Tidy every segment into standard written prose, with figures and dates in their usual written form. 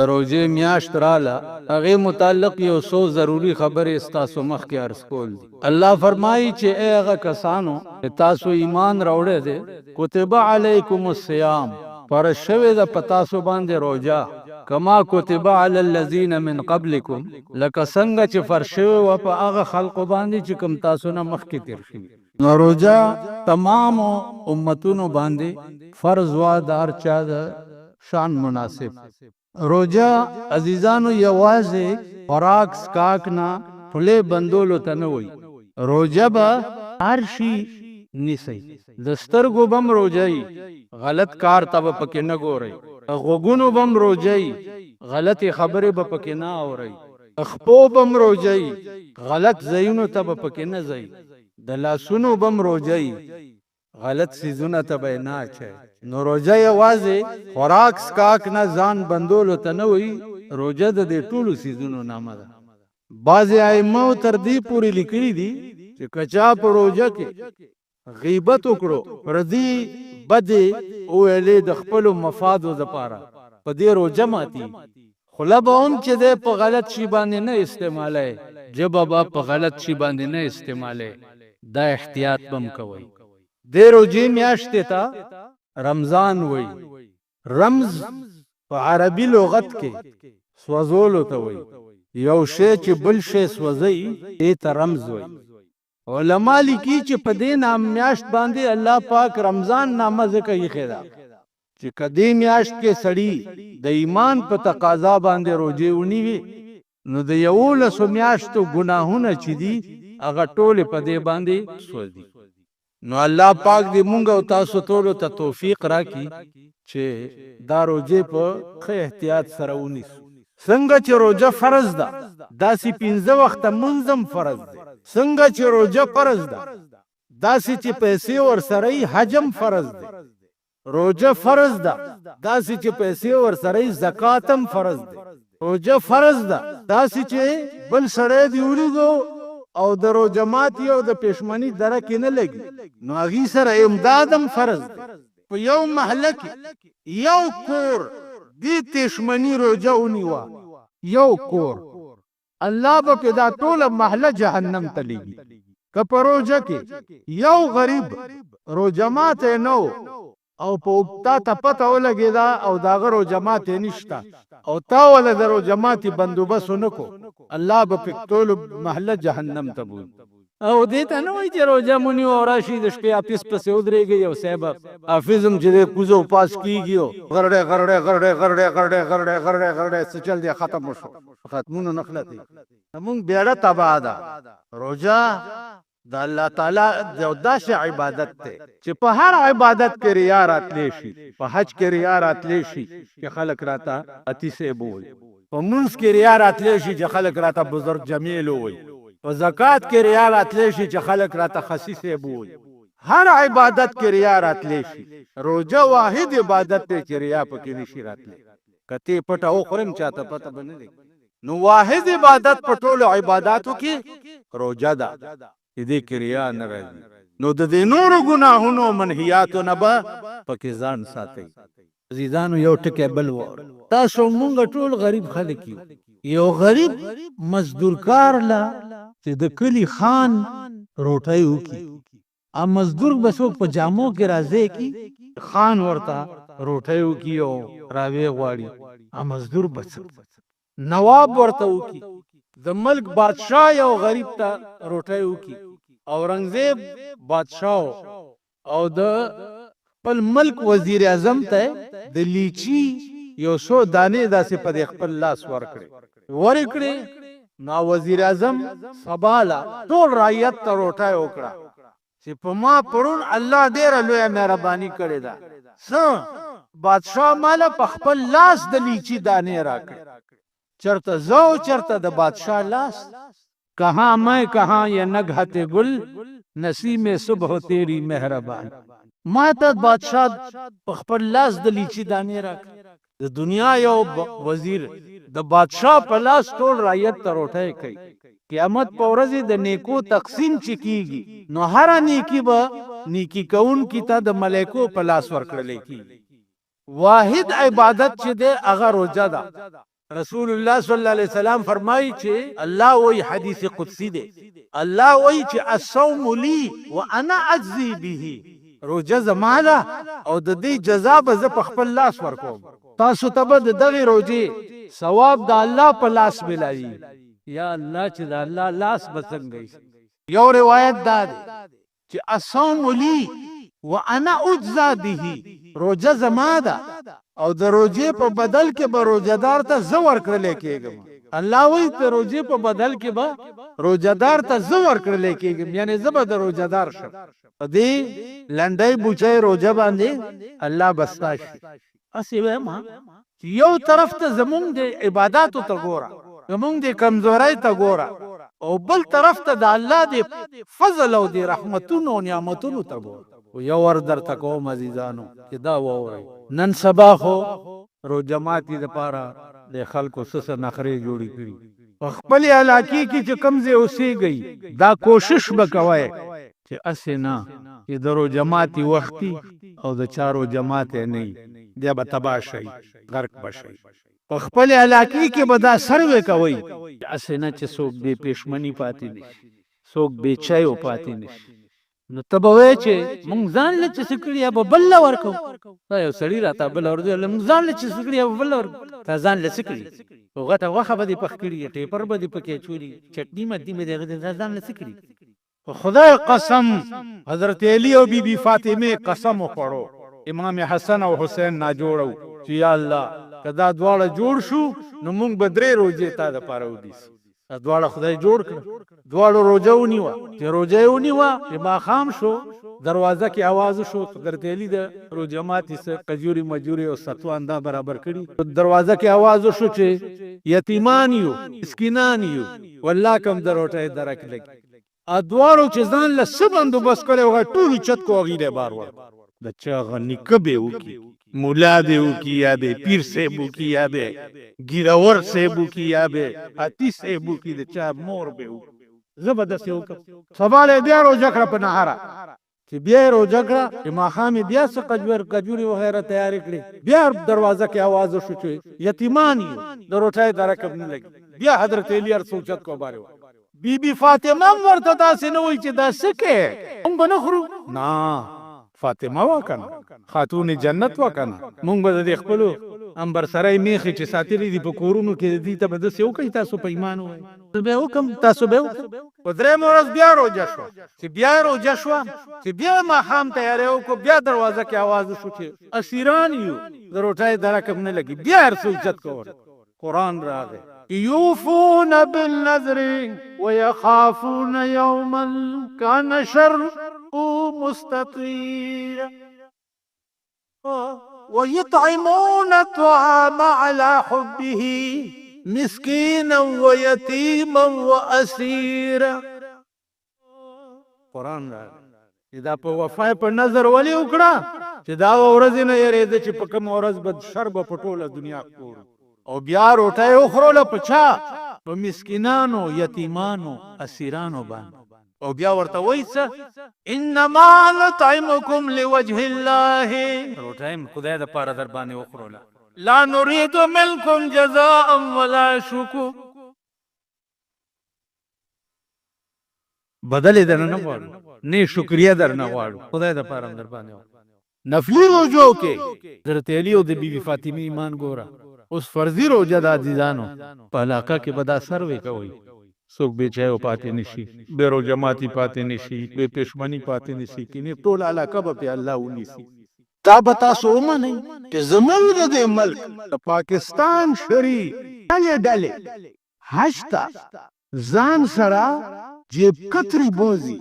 روزه میاشت رااله هغه متعلق یو څو ضروری خبرې ستاسو مخکې عرض کول دي. الله فرمایي چې ای هغه کسانو چې تاسو ایمان راوړی دی، کتب علیکم الصیام، فرض شوې ده په تاسو باندې روژه، کما کتب علی الذین من قبلکم، لکه څنګه چې فرض شوې وه په هغه خلقو باندې چې کوم تاسو نه مخکې تیر شوي. نو روژه تمام امتونو باندې فرض وه د هر چا د شان مناسب. روجا عزیزانو یوازې خوراک سکاک نه خولې بندولو ته نه وایي، روجه به هر شي نیسئ. د سترګو به هم روجه غلط کار ته به پکې نه ګورئ، غوږونو به هم روجه غلطې خبرې به پکې نه اورئ، خپو به هم روجه غلط ځایونو ته به پکې نه ځئ، د لاسونو به هم روجه غلط سیزونه ته به نه اچئ. نو روجه یوازې خوراک سکاک نه ځان بندولو ته نه وایي، روجه د دې ټولو سیزونو نامه ده. بعضې ائمو تر دې پورې لیکلي دي چې که چا په روجه کې غیبت وکړو، پردي بدې وویلې د خپلو مفادو دپاره، په دې روجه ماتي. خوله به هم چې دی په غلط شي باندې نه استعمالی، ژبه به په غلط شي باندې نه استعمالی. دا احتیاط به هم کوئ. دې روجې میاشتې ته رمضان وی. رمز په عربي لغت کې سوځولو ته وی، یو شی چې بل شی سوځي دې ته رمز وی. علما لیکي چې په دې نام میاشت باندې الله پاک رمضان نامه ځکه ایښې ده چې که دې میاشت کې سړي د ایمان په تقاضا باندې روجې ونیوي، نو د 11 میاشتو ګناهونه چې دي هغه ټولې په دې باندې سوځي. نو الله پاک دې مونږ او تاسو ټولو ته توفیق راکړي چې دا روجې په ښه احتیاط سره ونیسو. څنګه چې روجه فرض ده، داسې 15 وخته مونځ هم فرض دی. څنګه چې روجه فرض ده، داسې چې پیسې ورسره حج هم فرض دی. روجه فرض ده، داسې چې پیسې ورسره زکات هم فرض دی. روجه فرض ده، داسې چې بل سړی دې ولیدو او د روجه ماتي او د پښمنۍ درکې نه لګي، نو هغې سره امداد هم فرض دی. په یو محله کې یو کور دې پښمنۍ روجه ونیوه، یو کور، الله به پې دا ټوله محله جهنم ته لیږي. که په روجه کې یو غریب روجه ماتی نه او په تا ته پته ولګېده او د هغه روجه ماتې نشته او تا وله د روجه ماتې بندوبست ونه کو، الله به پې ټولو محله جهنم ته بولي. او دې ته نه وایي چې روجه مو نیو او راشي د شپې حافظ پسې ودرېږئ او صاحب حافظ هم چې دی کوزه پاس کېږي او غرډی غرډی غرډی غرډی غرډی غرډی غرډی غرډی څه چل دی ختم وشو، ختمونه نه خلاصېږي. زمونږ بیړه تباه ده. روجه د الله تعالی یو داسې عبادت دی چې په هر عبادت کې ریا راتلی شي. په حج کې ریا راتلی شي چې خلک راته اتی صاحب ووایي، په مونځ کې ریا راتلی شي چې خلک راته بزرګ جمیل ووایي، په زکات کې ریا راتلی شي چې خلک راته خسی صاحب ووایي. هر عبادت کې ریا راتلی شي. روجه واحد عبادت دی چې ریا پکې نشي راتلی. که ته پټه وخورم چاته پته به نه دی. نو واحد عبادت په ټولو عباداتو کې روجه ده چې دې کې ریا نه راځي. نو د دې نورو ګناهونو منهیاتو نه به پکې ځان ساتئ. عزیزانو یو ټکی بل واورئ. تاسو مونږ ټول غریب خلک یو. یو غریب مزدورکار له چې د کلي خان روټۍ وکړي، مزدور به څوک په جامو کې راځي کی خان ورته روټۍ وکړي او راوې غواړي، مزدور به نواب ورته وکړي، د ملک بادشاه یو غریب ته روټۍ وکړي، اورنګزیب بادشاه او د خپل ملک وزیر اعظم ته د لیچي یو څو دانې داسې په خپل لاس ورکړې. نو وزیر اعظم سباله ټول رعیت ته روټۍ وکړه چې په ما پرون الله ډېره لویه مهرباني کړې ده، څه بادشاه ماله په خپل لاس د لیچي دانې راکړې. چرته زو چرته د بادشاہ لاس، کہاں میں کہاں یہ نگہت گل، نسیم صبح تیری مہربان. ما ته بادشاہ په خپل لاس د لیچي دانې راکړې. د دنیا یو وزیر د بادشاہ په لاس ټول رعیت ته روټۍ کوي. قیامت په ورځ د نیکو تقسیم چې کیږي، نو هر نیکی به نیکی کوونکي ته د ملائکو په لاس ورکړل کیږي. واحد عبادت چې ده هغه روزه ده. رسول الله صلی الله علیه وسلم فرمایي چې الله وی حدیث قدسی دی، الله وی چې الصوم لی وانا اجزی به، روزه زما ده او د دې جزا به زه په خپل لاس ورکوم. تاسو ته به د دغې روزې ثواب د الله په لاس ملایي. یا الله چې د الله لاس به څنګه شي. یو روایت دا دی چې الصوم لی وانا اجزا به، روزه زما ده او د روزې په بدل کې به روزهدار ته زه ورکړلی کېږم. الله وایي د روزې په بدل کې به روزهدار ته زه ورکړلی کېږم، یعنې زه به د روزهدار شم. په دې لنډۍ بوچۍ روزه باندې الله بستا شي. هسې وایم چې یو طرف ته زمونږ د عباداتو ته ګوره، زمونږ د کمزورۍ ته ګوره، او بل طرف ته د الله د فضل او د رحمتونو او نعمتونو ته ګوره. یو ور درته کوم عزیزانو چې دا واورئ، نن سبا خو روزه ماتي دپاره د خلکو څه نخرې جوړې کړي. په خپل علاقې کې چې کوم ځای اوسېږئ دا کوشش به کوئ چې هسې نه چې د روزه ماتي وختي او د چا روزه ماتی نه وي، بیا به تباه شئ، غرق به شئ. په خپل علاقې کې به دا سروې کوئ چې هسې نه چې څوک بې پېشمني پاتې نه شي، څوک بې چایو پاتې نه شي. نو ته به وایې چې مونږ ځان له چې څه کړي یا به بل له ورکوو. دا یو سړي راته بله ورځ ویل مونږ ځان له چې څه کړي یا به بل له ورکوو. تا ځان له څه کړي؟ غټه غوښه به دې پخ کړي، ټیپر به دې پکې اچولي، چټني مدي مې د هغې دا ځان له څه کړي؟ خو خدای قسم حضرت علی او بی بی فاطمه قسم وخوړو، امام حسن او حسین ناجوړه و چې یا الله که دا دواړه جوړ شو نو مونږ به 3 روزې تا دپاره ونیسو. دواړه خدای جوړ کړه، دواړو روزه ونیوه. چې روزه یې ونیوه چې ماښام شو دروازه کې آواز شو، حضرت علی د روزه ماتي څه کجوري مجوري او ستوان دا برابر کړي. دروازه کې آواز شو چې یتیمان یو مسکینان یو والله کم دروټه درک لګي. ادوارو چې ځان له څه بندوبست کړی هغه ټول چت کو هغې له بار ور د چا هغه نیکه به یې وکړي، مولا دې وکړي یا به پیر صاحب وکړي یا به ګیرور صاحب وکړي یا به حتي صاحب وکړي، د چا مور به وکړي. زه به داسې وکړم. سبا له بیا روژه کړه په نهاره چې بیا یې روژه کړه چې ماښام یې بیا څه کجوري وغیره تیارې کړې. بیا دروازه کې آواز وشو چې یتیمان یو د روټۍ د رکب نه لګي. بیا حضرت علی هر څوک چت کو بارې وه. بی بی فاطمه هم ورته داسې نه وایي چې دا څه کې مونږ به نه خورو. نه فاطمه وا کنه، خاتون جنت وا کنه. مونږ به د دې خپلو امبرسرۍ میخې چې ساتلي دي په کورونو کې دې ته به داسې وکړئ تاسو په ایمان ووایئ. زه به یې وکړم، تاسو به یې وکړئ. په 3مه ورځ بیا روژه شوه. چې بیا روژه شوه چې بیا ماښام تیاری وکړو، بیا دروازه کې آواز وشو چې اسیران یو د روټۍ د رکب نه لګي. بیا هر څوک چت کول. قرآن راغی یوفون بالنذر ويخافون يوما كان شره مستطيرا ويطعمون الطعام على حبه مسكينا ويتيما واسيرا. قرآن راغی دا په وفا په نظر ولې وکړه چې دا ورځ نه یریده چې په کوم ورځ به شر به په ټوله دنیا کورو او بیا روټۍ وخوړله په چا؟ په مسکینانو، یتیمانو، اسیرانو باندې. او بیا ورته وایي څه؟ انما نطعمکم لوجه الله، روټۍ م خدای دپاره در باندې وخوړله. لا نريد منکم جزاء ولا شکر، بدل یې درنه نه غواړو، نه شکریه درنه غواړو، خدای دپاره هم در باندې وخوړه. نفلي روژو کې حضرت علی او د بی بی فاطمې ایمان ګوره. اوس فرضي روژه د عزیزانو په علاقه کې به دا سروې کوئ، څوک بې چایو پاتې نه شي، بې روژه ماتي پاتې نه شي، بې پېشمني پاتې نه شي، کینې ټول علاقه به پې الله ونیسي. دا به تاسو ومنئ چې زموږ د دې ملک د پاکستان شري ډلې حج ته ځان سره جیب کترې بوځي،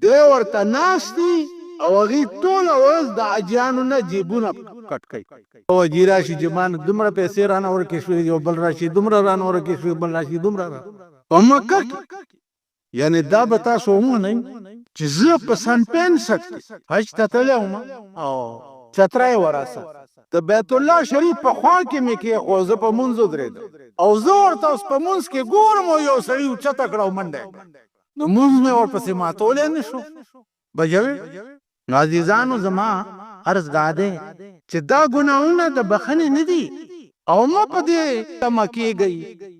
دی ورته ناست دي او هغې ټوله ورځ د حاجیانو نه جیبونه کټ کوي. وجي راشي چې مان دومره پیسې رانه ورکې شوې، یو بل راشي دومره رانه ورکې شوې، بل راشي دومره په مکه کې. یعنې دا به تاسو ومنئ چې زه په سن 65 کې حج ته تللی وم او چتره یې وراسه د بیت الله شریف په خوا کې مې کېښود، زه په مونځ ودرېدم او زه ورته اوس په مونځ کې ګورم او یو سړي اوچته کړه او منډه یې کړه. نو مونځ مې ورپسې ماتولی نه شو. بجوې عزیزانو زما عرض دا دی چې دا ګناهونه د بخښنې نه دي او ما په دې تمه کېږئ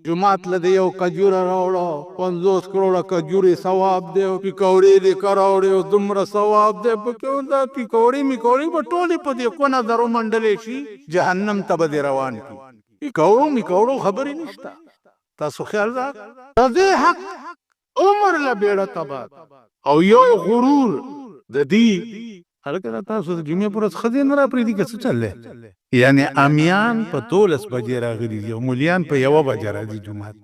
جومات له د یو کجوره راوړه 50 کروړه کجورې ثواب دی او پکوړې دې که راوړې او دومره ثواب دی پکې دا پکوړې میکوړې به ټولې په دې کونه درو منډلې شي جهنم ته به دې روان کړي پکوړو میکوړو خبرې نشته تاسو خیال راکړه د دې حق عمر له بیړه تباه او یو غرور د دې هلکه تاسو د جمعې پر ورځ ښځې نه راپرېږدي که څه چل دی یعنې امیان په 12 بجې راغلي دي او مولیان په 1 بجه راځي جومات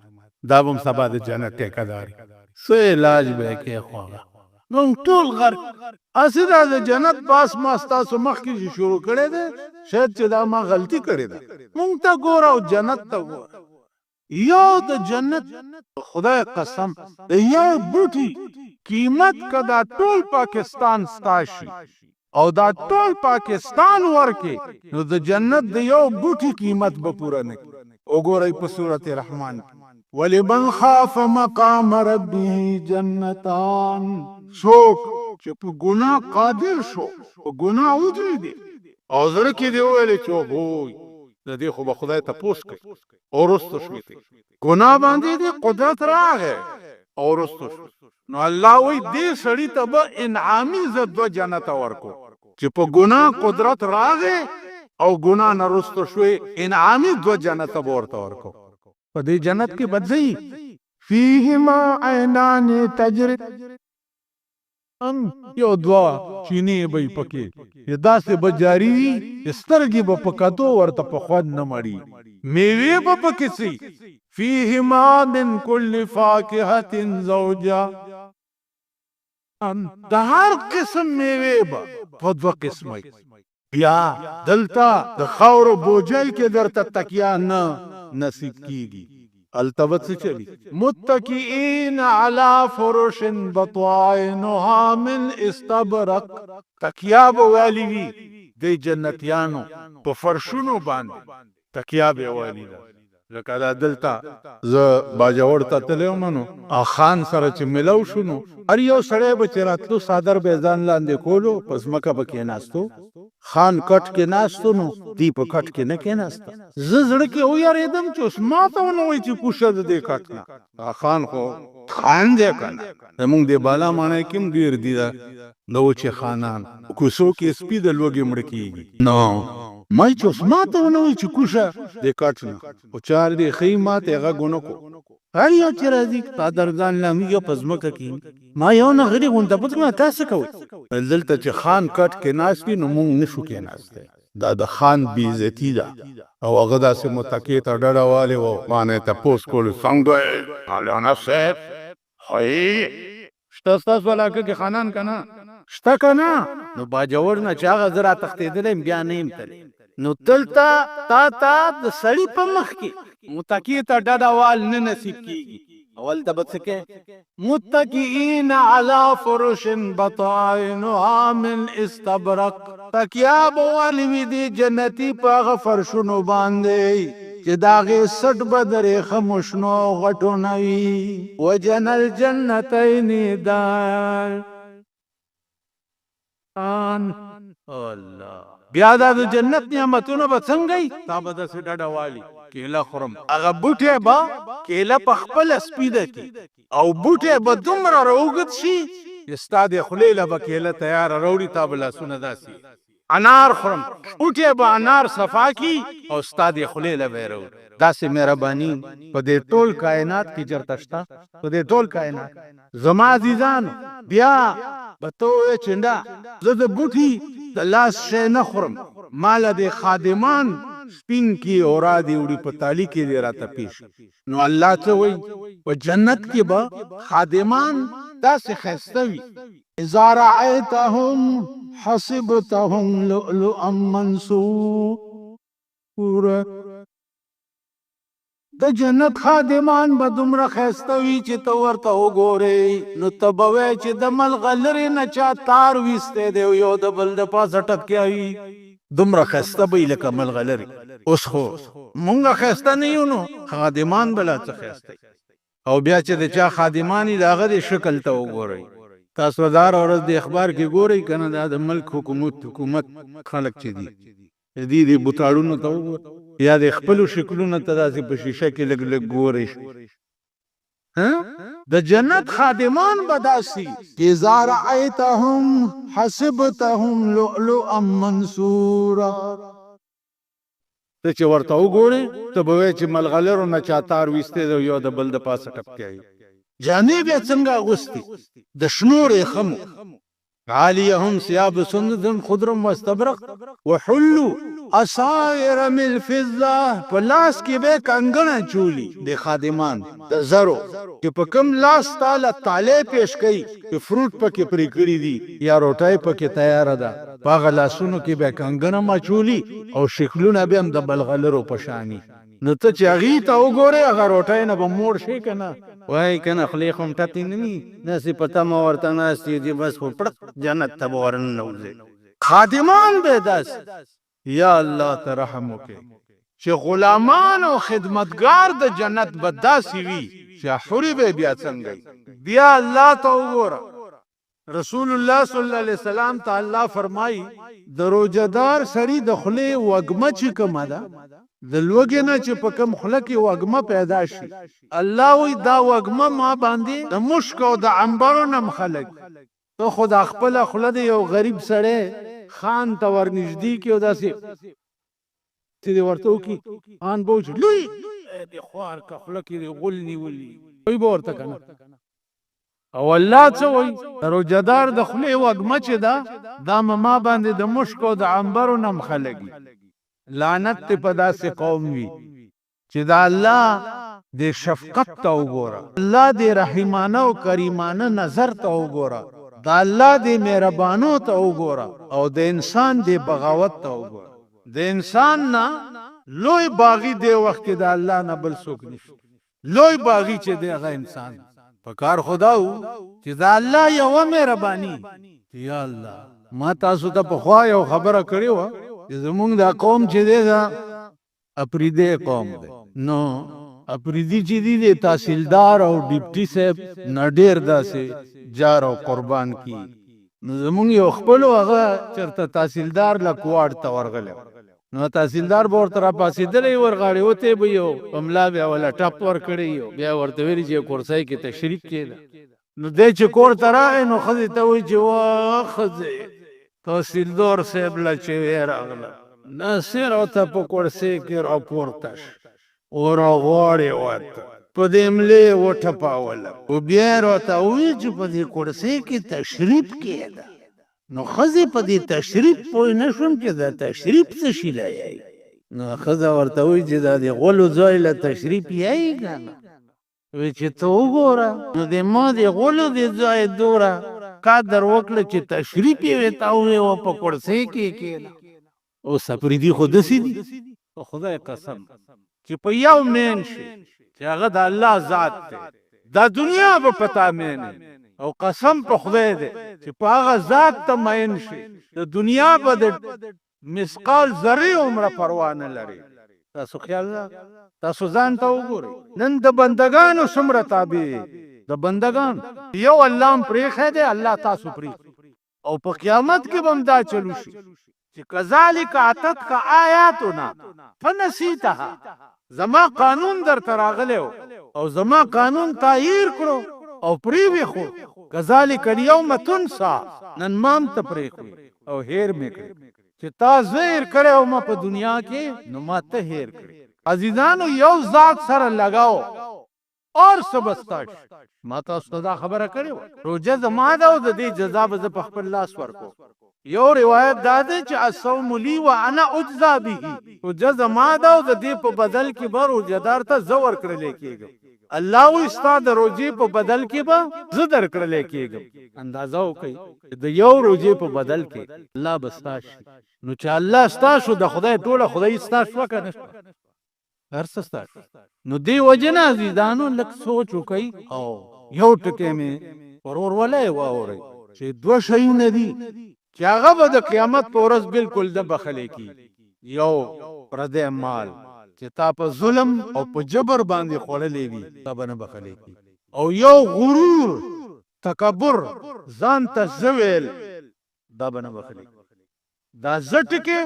دا به هم سبا د جنت ټیکهدار څه علاج به یې کېښوغه موږ ټول غرق هسې دا د جنت پاس ما ستاسو مخکې چې شروع کړی دی شاید چې دا ما غلطي کړې ده موږ ته ګوره او جنت ته ګوره یو د جنت خدای قسم د یو بوټي قیمت که دا ټول پاکستان ستا شي او دا ټول پاکستان ورکې نو د جنت د یو بوټي قیمت به پوره نه کړي وګورئ په سورت رحمان کې ولمن خاف مقام ربه جنتان څوک چې په ګناه قادر شو په ګناه ودرېدی او زړه کې دې وویلې چې وای د دې خو به خدای تپوس کوي او وروسته شوې ګناه باندې دې قدرت راغی او وروسته شو نو الله وایي دې سړي ته به انعامي زه 2 جنته ورکو چې په ګناه قدرت راغی او ګناه نه وروسته شوې انعامي 2 جنته به ورته ورکو په دې جنت کې به ځئ فیهما عینان تجري یو 2 چینې به یې پکې داسې به جاري وي سترګې به په کتو ورته په خوند نه مړي میوې به پکې سي فیهما من کل فاکهة زوجان د هر قسم میوې به په 2 قسمه بیا دلته د خاورو بوجای کې درته تکیا نه نصیب کیږي التبت سے چلی متکئین علی فرش بطائنها من استبرق تکیا به والی وی د جنتیانو په فرشونو باندې تکیا به والی لکه دا دلته زه باجوړ ته تللی وم نو خان سره چې ملو شو نو هر یو سړی به چې راتلو څادر به ځان لاندې کولو په ځمکه به کېناستو خان کټ کې ناستو نو دی په کټ کې نه کېناسته زه زړه کې ویارېدم چې اوس ما ته ونه وایي چې کوشه د دې کټ نه خان خو خان دی که نه زمونږ د بالا ماڼۍ کې هم ډېر دي د وچې خانان کوڅو کې سپي د لوږې مړه کېږي نو ما چې اوس ما ته ونه وایي چې کوشه د کټ نه خو چار دې ښیي ما ته هغه ونه کو هر یو چې راځي څادر ځان لامېږي په ځمکه کې ما یو نه غړي غونډه پوښتنه کوم تاسو کوئ دلته چې خان کټ کې ناست وي نو موږ نشو کېناستی دا د خان بې عزتي ده او هغه داسې متکې ته ډډه والې وه ما نه یې تپوس کولو څنګه دی مولانا صاحب ښایي شته ستاسو علاقه کې خانان که نه شته که نه نو باجوړ نه چې هغه زه راتښتېدلی یم بیا نه یم تللی نو دلته تا ته د سړي په مخ کې متکې ته ډډه وال نه نصیب کېږي اول ته به څه کې متکئین علی فرش بطائنها من استبرق تکیا به والې وي دې جنتي په هغه فرشونو باندې چې د هغې سټ به د ریخمو شنو غټو نه وي وجن الجنتین دار الله بیا دا د جنت نعمتونه به څنګه وي تا به داسې ډډه والي کیله خورم هغه بوټی به کیله په خپله سپیده کې او بوټی به دومره راوږد شي چې ستا د خولې له به کیله تیاره راوړي تا به لاسونه داسې انار خورم بوټی به انار صفا کی او ستا د خولې له به یې راوړي داسې مهرباني په دې ټول کائنات کې چېرته شته په دې ټول کائنات زما عزیزانو بیا به ته ووایې چې نه زه د بوټي د لاس شی نه خورم ماله د خادمان سپین کی اورا دی وړي په تالی کې دی راته پیش نو الله څه وایي په جنت کې به خادمان داسې ښایسته وي اذا رأیتهم حسبتهم لؤلؤا منثورا د جنت خادمان به دومره ښایسته وي چې ته ورته وګورې نو ته به وایې چې د ملغلرې نه چا تار ویستی دی او یو د بل د پاسه ټکیاوي دومره ښایسته به وي لکه ملغلرې اوس خو مونږ ښایسته نه یو نو خادمان به لا څه ښایسته او بیا چې د چا خادمان وي د هغه د شکل ته وګورئ تاسو د هره ورځ د اخبار کې ګورئ که نه دا د ملک حکومت خلک چې دي دې بوتاړونو ته وګورئ یا د خپلو شکلونو ته داسې په شیشه کې لږ لږ ګورې د جنت خادمان به داسې اذا رأیتهم حسبتهم لؤلؤا منثورا ته چې ورته وګورې ته به وایې چې ملغلرو نه چا تار ویستی دی یو د بل د پاسه ټپکیږي جامې بیا څنګه اغوستې د شنو ریخمو عالیهم ثياب سندس خضر واستبرق وحلوا اساور من فضه پلاس کې به کنګڼه چولی د خادمان د زرو چې په کوم لاس تعالی تعالی پیش کړي چې فروټ پکې پرې کړی دي یا روټای پکې تیار ده پاغه لاسونو کې به کنګڼه مچولی او شکلونه به هم د بلغلرو پشانی نو ته چې هغې ته وګورې هغه روټۍ نه به موړ شي که نه وایي که نه خولې خو هم ټپې نه وي داسې په تمه ورته ناست دي بس خو پړق جنت ته به ورننوځې خادمان به داسې یا الله ته رحم وکړي چې غلامان او خدمتګار د جنت به داسې وي چې حورې به بیا څنګه بیا الله ته وګوره رسول الله صلی الله علیه وسلم ته الله فرمایي د روجهدار سړي د خولې وږمه چې کومه ده د لوږې نه چې په کوم خوله کې وږمه پیدا شي الله وایي دا وږمه ما باندې د مشک او د عنبرو نه خلک ته خو د خپله خوله د یو غریب سړی خان ته ورنږدې کړي او داسې چې دې ورته وکړي ان به وچ لوی د خوار که خوله کې دې غول نیولي وایي به ورته که نه او الله څه وایي د روجهدار د خولې وږمه چې ده دا ما باندې د مشک او د عنبرو نه خلک لعنت ته په داسې قوم وي چې دا الله د شفقت ته وګوره الله د رحیمانه او کریمانه نظر ته وګوره دا الله د مهربانو ته وګوره او د انسان د بغاوت ته وګوره د انسان نه لوی باغی دی وخت کې د الله نه بل څوک نشته لوی باغی چې دی هغه انسان په کار خدا و چې دا الله یو مهرباني یا الله ما تاسو ته په خوا یو خبره کړې وه زمونږ دا قوم چې دی دا اپریدی قوم دی نو اپریدي چې دی د تحصیلدار او ډیپټي صاحب نه ډېر داسې جار او قربان کی نو زمونږ یو خپلو هغه چېرته تحصیلدار له کوواډ ته ورغلی نو تحصیلدار به ورته راپاڅېدلی ورغاړې وتی به یو په ملا بیا وله ټپ ورکړی بیا ورته ویلي چې کورسۍ کې تشریف کېده نو دی چې کور ته راغی نو ښځې ته وایي چې وا ښځې تحصیلدار صاحب له چې وی راغله ناصر ورته په کورسۍ کې راپورته شه ورغواړې ورته په دې ملې وټپاوله خو بیا یې راته وویل چې په دې کورسۍ کې تشریف کېده نو ښځې په دې تشریف پوه نه شوم چې دا تشریف څه شي له یایي نو ښځه ورته وایي چې دا د غولو ځای له تشریف یایي که نه وی چې ته وګوره نو د ما د غولو د ځای دوره قدر وکړه چې تشریف یې ورته وویل په کورسۍ کې کېده اوس اپریدي خو داسې دي په خدای قسم چې په یو مین شي چې هغه د الله ذات دی دا دنیا به پتا مینه او قسم په خدای دی چې په هغه ذات ته مین شي د دنیا به د مثقال ذرې عمره پروا نه لري تاسو خیال تاسو ځان ته وګورئ نن د بندګانو څومره تابع د بندګان یو الله هم پرېښی دی الله تاسو پرېښي او په قیامت کې به هم دا چلو شي چې کذالک اتتک آیاتنا فنسیتها زما قانون درته راغلی او زما قانون تا هیر کړو او پرېوښو کذالک الیوم تنسی نن ما هم ته پرېښوي او هیر مې کړې چې تا زه هیر کړی وم په دنیا کې نو ما ته هیر کړې عزیزانو یو ذات سره لګاو اور سبستاش ما تاسو ته دا خبره کړې وه روژه زما ده او د دې جزا به زه په خپل لاس ورکوم یو روایت دا دی چې الصوم لی و انا اجزا به روژه زما ده او د دې په بدل کې به روژهدار ته زه ورکړلی کېږم الله وایي ستا د روژې په بدل کې به زه درکړلی کېږم اندازه وکئ د یو روژې په بدل کې الله به ستا شي نو چې الله ستا شو د خدای ټوله خدای ستا شوه که نه شوه هر څه ستا شو نو دې وجې نه عزیزانو لږ سوچ وکئ او یو ټکی مې ورورولۍ واورئ چې دوه شیونه دي چې هغه به د قیامت په ورځ بالکل نه بخلی کېږي یو پردی مال چې تا په ظلم او په جبر باندې خوړلی وي تا به نه بخلی کېږي او یو غرور تکبر ځان ته زه ویل دا به نه بخلی کېږي دا زه ټکې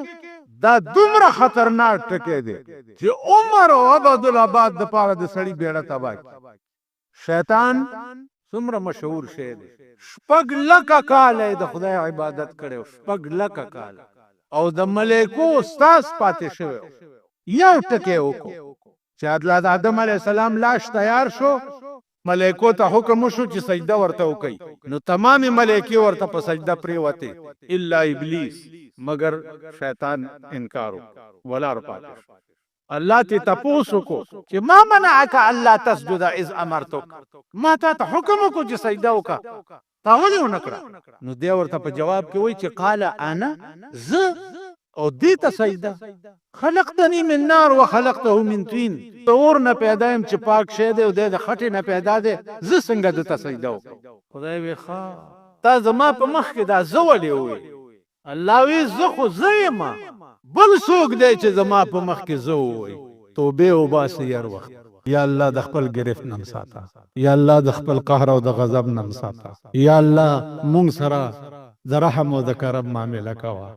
دا دومره خطرناک ټکی دی چې عمر او عبدالآباد د پاره د سړي بیړه تباه کړي. شیطان څومره مشهور شی دی، 6 لکه کاله د خدای عبادت کړی، 6 لکه کاله، او د ملائکو استاد پاتې شوی. یو ټکی وکړو چې د آدم علیه السلام لاش تیار شو، ملائکو ته حکم شو چې سجده ورته وکړي، نو تمامي ملائکې ورته په سجده پریوتې الا ابلیس، مگر شیطان انکار وکړ، ولار پاتې شو. الله ته تپوس وکړو چې ما منعک الا تسجد اذ امرتک، ما ته حکم وکړو چې سجده وکړه، تا ولې ونه کړه؟ نو دی ورته په جواب کې وایي چې قال انا ز او دې ته سجده، خلقتنی من نار وخلقته من طین، اور نه پیدا یم چې پاک شه دی او د خټې نه پیدا دی، زه څنګه د ته سجده وکړم؟ خدای وی ښه تا زما په مخ کې دا زه ولې ووایې؟ الله وی زه خو زه یم، بل څوک دی چې زما په مخ کې زه ووایي؟ توبې وباسئ هر وخت. یا الله د خپل گرفت نم ساته، یا الله د خپل قهر او د غضب نم ساته، یا الله مونږ سره د رحم او د کرم معامله کوه.